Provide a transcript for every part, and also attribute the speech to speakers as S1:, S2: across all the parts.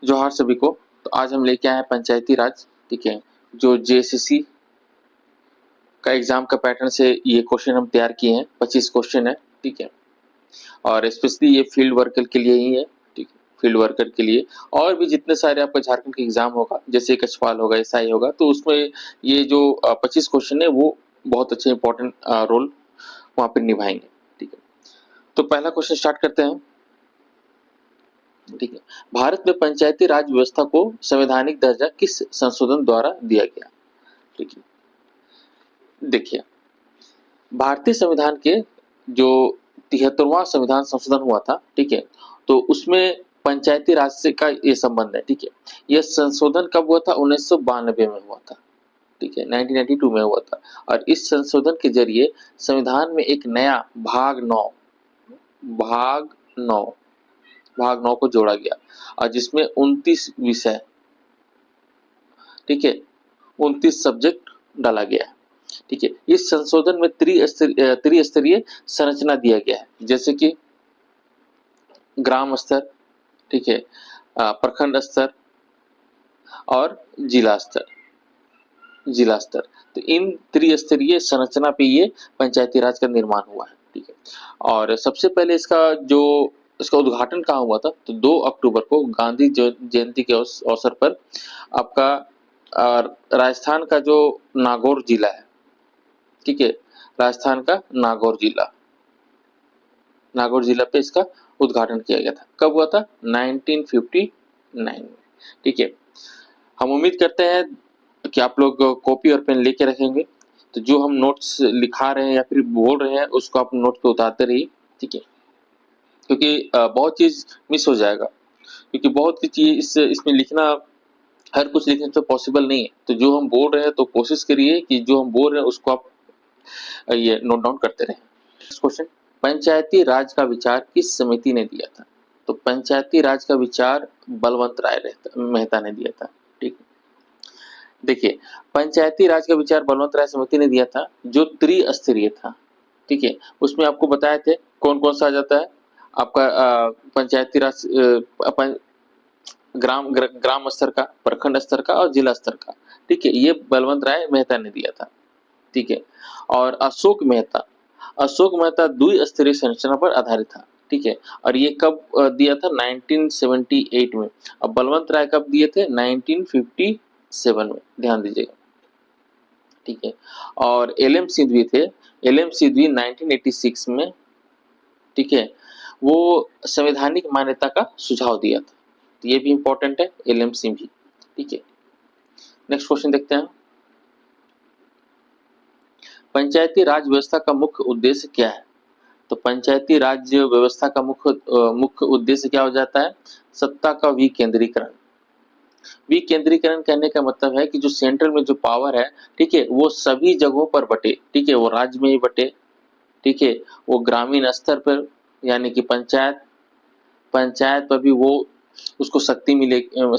S1: जोहार सभी को। तो आज हम लेके आए हैं पंचायती राज, ठीक है, जो जेएसएससी का एग्जाम का पैटर्न से ये क्वेश्चन हम तैयार किए हैं। 25 क्वेश्चन है, ठीक है, और स्पेशली ये फील्ड वर्कर के लिए ही है, ठीक है, फील्ड वर्कर के लिए। और भी जितने सारे आपका झारखंड के एग्जाम होगा, जैसे कछवाल होगा, एसआई होगा, तो उसमें ये जो 25 क्वेश्चन है वो बहुत अच्छे इंपॉर्टेंट रोल वहां पर निभाएंगे, ठीक है। तो पहला क्वेश्चन स्टार्ट करते हैं, ठीक है। भारत में पंचायती राज व्यवस्था को संवैधानिक दर्जा किस संशोधन द्वारा दिया गया? ठीक है, देखिए, भारतीय संविधान के जो 73वां संविधान संशोधन हुआ था, ठीक है, तो उसमें पंचायती राज से का ये संबंध है, ठीक है। यह संशोधन कब हुआ था? 1992 में हुआ था, ठीक है, 1992 में हुआ था। और इस संशोधन के जरिए संविधान में एक नया भाग 9 को जोड़ा गया, और जिसमें 29 विषय, ठीक है, 29 सब्जेक्ट डाला गया है, ठीक है। इस संशोधन में त्रिस्तरीय संरचना दिया गया है, जैसे कि ग्राम स्तर, ठीक है, प्रखंड स्तर और जिला स्तर। तो इन त्रिस्तरीय संरचना पे ये पंचायती राज का निर्माण हुआ है, ठीक है। और सबसे पहले इसका उद्घाटन कहाँ हुआ था? तो 2 अक्टूबर को गांधी जयंती के अवसर पर आपका राजस्थान का जो नागौर जिला है, ठीक है, राजस्थान का नागौर जिला पे इसका उद्घाटन किया गया था। कब हुआ था? 1959 में, ठीक है। हम उम्मीद करते हैं कि आप लोग कॉपी और पेन लेके रखेंगे, तो जो हम नोट्स लिखा रहे हैं या फिर बोल रहे हैं उसको आप नोट पे उतारते रहिए, ठीक है, क्योंकि बहुत चीज मिस हो जाएगा, क्योंकि बहुत सी चीज इसमें लिखना, हर कुछ लिखने तो पॉसिबल नहीं है। तो जो हम बोल रहे हैं तो कोशिश करिए कि जो हम बोल रहे हैं उसको आप ये नोट डाउन करते रहें। नेक्स्ट क्वेश्चन, पंचायती राज का विचार किस समिति ने दिया था? तो पंचायती राज का विचार बलवंत राय मेहता ने दिया था, ठीक। देखिए, पंचायती राज का विचार बलवंत राय समिति ने दिया था, जो त्रिस्तरीय था, ठीक है। उसमें आपको बताए थे कौन कौन सा आ जाता है आपका पंचायती राज, ग्राम स्तर का, प्रखंड स्तर का और जिला स्तर का, ठीक है। ये बलवंत राय मेहता ने दिया था, ठीक है। और अशोक मेहता द्विस्तरीय संरचना पर आधारित था, ठीक है। और ये कब दिया था? 1978 में। अब बलवंत राय कब दिए थे? 1957 में, ध्यान दीजिएगा, ठीक है। और एलएम सिंघवी थे, एलएम सिंघवी 1986 में, ठीक है, वो संवैधानिक मान्यता का सुझाव दिया था। तो ये भी इंपॉर्टेंट है, एलएम सिंघवी, ठीक है। नेक्स्ट क्वेश्चन देखते हैं, पंचायती राज व्यवस्था का मुख्य उद्देश्य क्या है? तो पंचायती राज व्यवस्था का मुख्य उद्देश्य क्या हो जाता है? सत्ता का विकेंद्रीकरण। विकेंद्रीकरण कहने का मतलब है कि जो सेंट्रल में जो पावर है, ठीक है, वो सभी जगहों पर बटे, ठीक है, वो राज्य में ही बटे, ठीक है, वो ग्रामीण स्तर पर, यानी कि पंचायत पर भी वो उसको शक्ति मिले। तो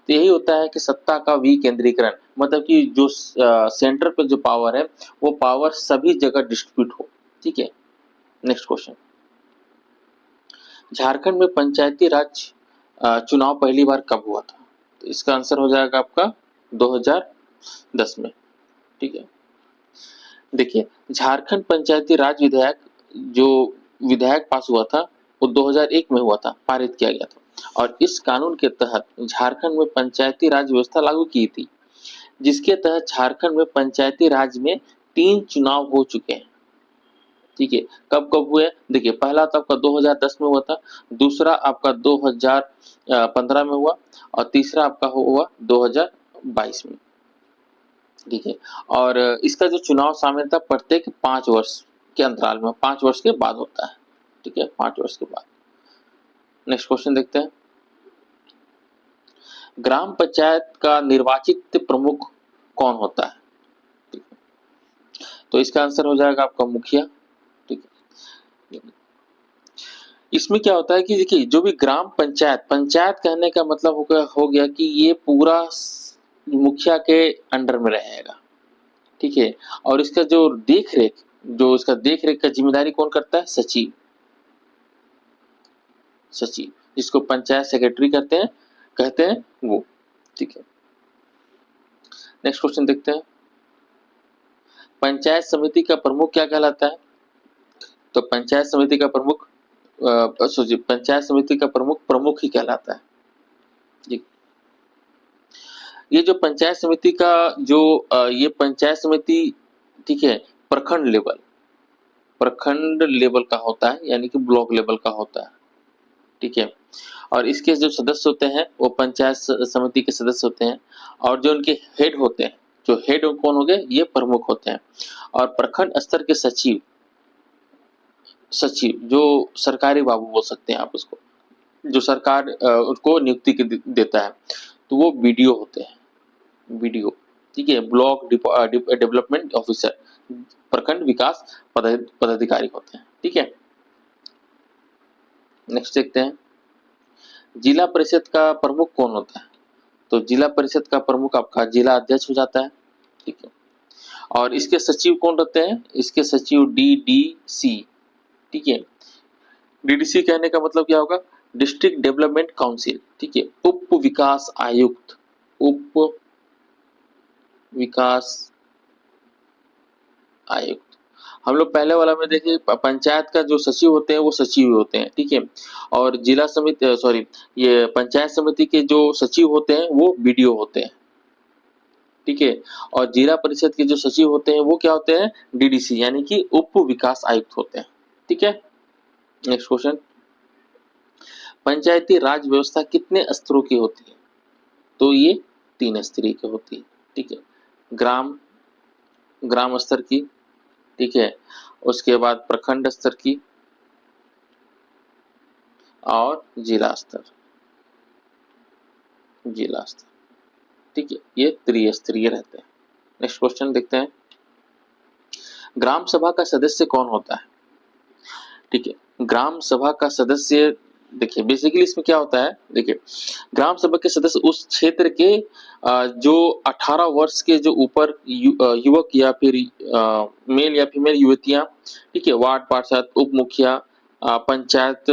S1: यही होता है कि सत्ता का विकेंद्रीकरण, मतलब कि जो सेंटर पे जो पावर है वो पावर सभी जगह डिस्ट्रीब्यूट हो, ठीक है। नेक्स्ट क्वेश्चन, झारखंड में पंचायती राज चुनाव पहली बार कब हुआ था? तो इसका आंसर हो जाएगा आपका 2010 में, ठीक है। देखिए, झारखंड पंचायती राज विधेयक पास हुआ था, वो 2001 में हुआ था, पारित किया गया था। और इस कानून के तहत झारखंड में पंचायती राज व्यवस्था लागू की थी, जिसके तहत झारखंड में पंचायती राज में 3 चुनाव हो चुके हैं, ठीक है। कब कब हुए? देखिए, पहला तो आपका 2010 में हुआ था, दूसरा आपका 2015 में हुआ, और तीसरा आपका हुआ 2022 में, ठीक है। और इसका जो चुनाव शामिल था प्रत्येक 5 वर्ष के अंतराल में, 5 वर्ष के बाद होता है, ठीक है, 5 वर्ष के बाद। नेक्स्ट क्वेश्चन देखते हैं, ग्राम पंचायत का निर्वाचित प्रमुख कौन होता है? ठीक है, तो इसका आंसर हो जाएगा आपका मुखिया, ठीक है। इसमें क्या होता है कि देखिए, जो भी ग्राम पंचायत कहने का मतलब हो गया कि ये पूरा मुखिया के अंडर में रहेगा, ठीक है। और इसका जो इसका देख रेख का जिम्मेदारी कौन करता है? सचिव, जिसको पंचायत सेक्रेटरी करते हैं, कहते हैं वो। ठीक है, नेक्स्ट क्वेश्चन देखते हैं। पंचायत समिति का प्रमुख क्या कहलाता है? तो पंचायत समिति का प्रमुख पंचायत समिति का प्रमुख प्रमुख ही कहलाता है। जी, ये जो पंचायत समिति का जो ये पंचायत समिति, ठीक है, प्रखंड लेवल का होता है, यानी कि ब्लॉक लेवल का होता है। ठीक है, और इसके जो सदस्य होते हैं वो पंचायत समिति के सदस्य होते हैं, और जो उनके हेड होते हैं, जो हेड कौन हो गए, ये प्रमुख होते हैं। और प्रखंड स्तर के सचिव जो सरकारी बाबू बोल सकते हैं आप उसको, जो सरकार उनको नियुक्ति देता है, तो वो बीडीओ होते हैं, बीडीओ। ठीक है, ब्लॉक डेवलपमेंट ऑफिसर, प्रखंड विकास पदाधिकारी होते हैं। ठीक है, नेक्स्ट देखते हैं। जिला परिषद का प्रमुख कौन होता है? तो जिला परिषद का प्रमुख आपका जिला अध्यक्ष हो जाता है। ठीक है, और इसके सचिव कौन रहते हैं? इसके सचिव डीडीसी। ठीक है, डीडीसी कहने का मतलब क्या होगा? District development council. ठीक है, उप विकास आयुक्त, उप विकास आयुक्त। हम लोग पहले वाला में देखिए पंचायत का जो सचिव होते हैं वो सचिव होते हैं। ठीक है, और जिला समिति ये पंचायत समिति के जो सचिव होते हैं वो बीडीओ होते हैं। ठीक है, और जिला परिषद के जो सचिव होते हैं वो क्या होते हैं? डीडीसी, यानी कि उप विकास आयुक्त होते हैं। ठीक है, नेक्स्ट क्वेश्चन। पंचायती राज व्यवस्था कितने स्तरों की होती है? तो ये 3 स्तरीय की होती है। ठीक है, ग्राम स्तर की, ठीक है, उसके बाद प्रखंड स्तर की, और जिला स्तर। ठीक है, ये त्रिस्तरीय रहते हैं। नेक्स्ट क्वेश्चन देखते हैं। ग्राम सभा का सदस्य कौन होता है? ठीक है, ग्राम सभा का सदस्य, देखिए बेसिकली इसमें क्या होता है, देखिए ग्राम सभा के सदस्य उस क्षेत्र के जो 18 वर्ष के जो ऊपर युवक या फिर मेल या फीमेल युवतियां, ठीक है, वार्ड पार्षद, उप मुखिया, पंचायत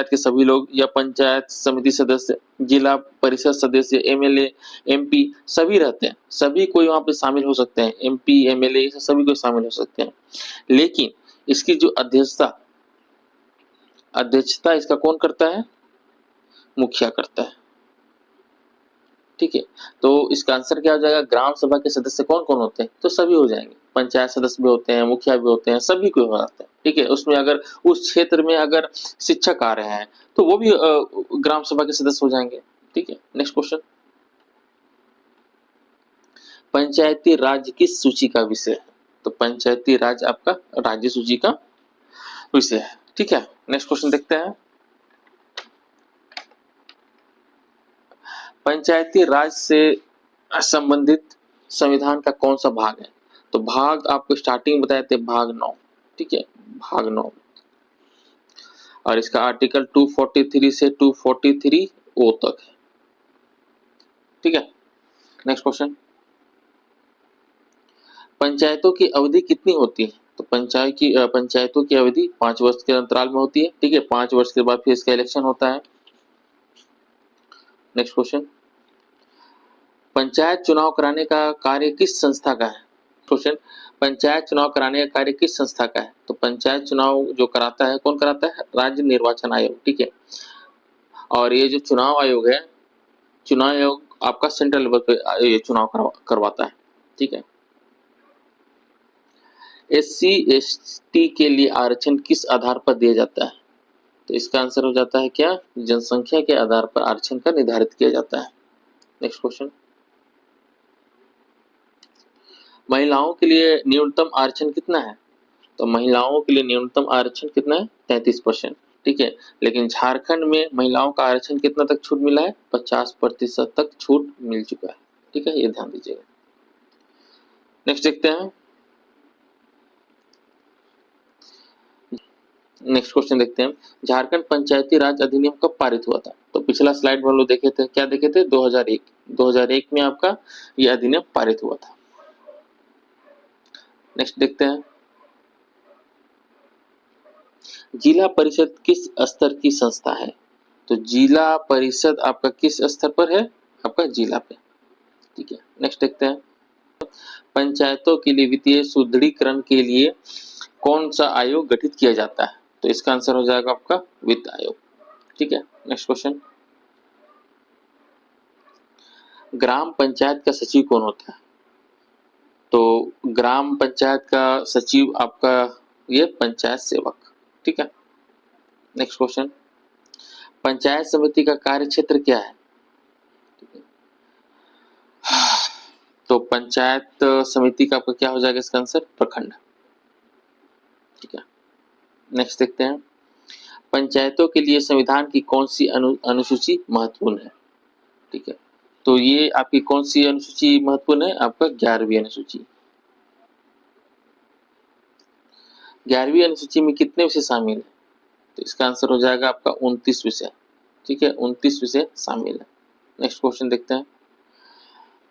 S1: के सभी लोग, या पंचायत समिति सदस्य, जिला परिषद सदस्य, एमएलए, एमपी, सभी रहते हैं। सभी कोई वहां पे शामिल हो सकते हैं, एमपी, एमएलए, सभी कोई शामिल हो सकते हैं। लेकिन इसकी जो अध्यक्षता इसका कौन करता है? मुखिया करता है। ठीक है, तो इसका आंसर क्या हो जाएगा? ग्राम सभा के सदस्य कौन कौन होते हैं? तो सभी हो जाएंगे, पंचायत सदस्य भी होते हैं, मुखिया भी होते हैं, सभी को हो जाते हैं। ठीक है, उसमें अगर उस क्षेत्र में अगर शिक्षक आ रहे हैं तो वो भी ग्राम सभा के सदस्य हो जाएंगे। ठीक है, नेक्स्ट क्वेश्चन। पंचायती राज किस सूची का विषय है? तो पंचायती राज आपका राज्य सूची का विषय है। ठीक है, नेक्स्ट क्वेश्चन देखते हैं। पंचायती राज से संबंधित संविधान का कौन सा भाग है? तो भाग आपको स्टार्टिंग बताए थे, भाग 9। ठीक है, भाग 9, और इसका आर्टिकल 243 से 243 ओ तक है। ठीक है, नेक्स्ट क्वेश्चन। पंचायतों की अवधि कितनी होती है? तो पंचायतों की अवधि 5 वर्ष के अंतराल में होती है। ठीक है, 5 वर्ष के बाद फिर इसका इलेक्शन होता है। Next question. पंचायत चुनाव कराने का कार्य किस संस्था का है? क्वेश्चन, पंचायत चुनाव कराने का कार्य किस संस्था का है? तो पंचायत चुनाव जो कराता है, कौन कराता है? राज्य निर्वाचन आयोग। ठीक है, और ये जो चुनाव आयोग है, चुनाव आयोग आपका सेंट्रल लेवल पे ये चुनाव करवाता है। ठीक है, SC ST के लिए आरक्षण किस आधार पर दिया जाता है? तो इसका आंसर हो जाता है क्या? जनसंख्या के आधार पर आरक्षण का निर्धारित किया जाता है। Next question. महिलाओं के लिए न्यूनतम आरक्षण कितना है? तो महिलाओं के लिए न्यूनतम आरक्षण कितना है? 33%। ठीक है, लेकिन झारखंड में महिलाओं का आरक्षण कितना तक छूट मिला है? 50% तक छूट मिल चुका है। ठीक है, ये ध्यान दीजिएगा। नेक्स्ट देखते हैं। नेक्स्ट क्वेश्चन देखते हैं। झारखंड पंचायती राज अधिनियम कब पारित हुआ था? तो पिछला स्लाइड में हम लोग देखे थे, क्या देखे थे? 2001 में आपका यह अधिनियम पारित हुआ था। नेक्स्ट देखते हैं। जिला परिषद किस स्तर की संस्था है? तो जिला परिषद आपका किस स्तर पर है? आपका जिला पे। ठीक है, नेक्स्ट देखते हैं। पंचायतों के लिए वित्तीय सुदृढ़ीकरण के लिए कौन सा आयोग गठित किया जाता है? तो इसका आंसर हो जाएगा आपका वित्त आयोग। ठीक है, नेक्स्ट क्वेश्चन। ग्राम पंचायत का सचिव कौन होता है? तो ग्राम पंचायत का सचिव आपका ये पंचायत सेवक। ठीक है, नेक्स्ट क्वेश्चन। पंचायत समिति का कार्य क्षेत्र क्या है? तो पंचायत समिति का आपका क्या हो जाएगा इसका आंसर? प्रखंड। ठीक है, नेक्स्ट देखते हैं। पंचायतों के लिए संविधान की कौन सी अनुसूची महत्वपूर्ण है? ठीक है, तो ये आपकी कौन सी अनुसूची महत्वपूर्ण है? आपका 11वीं अनुसूची। 11वीं अनुसूची में कितने विषय शामिल है? तो इसका आंसर हो जाएगा आपका 29 विषय। ठीक है, 29 विषय शामिल है। नेक्स्ट क्वेश्चन देखते हैं।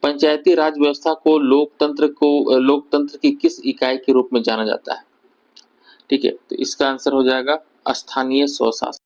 S1: पंचायती राज व्यवस्था को लोकतंत्र की किस इकाई के रूप में जाना जाता है? ठीक है, तो इसका आंसर हो जाएगा स्थानीय स्वशासन।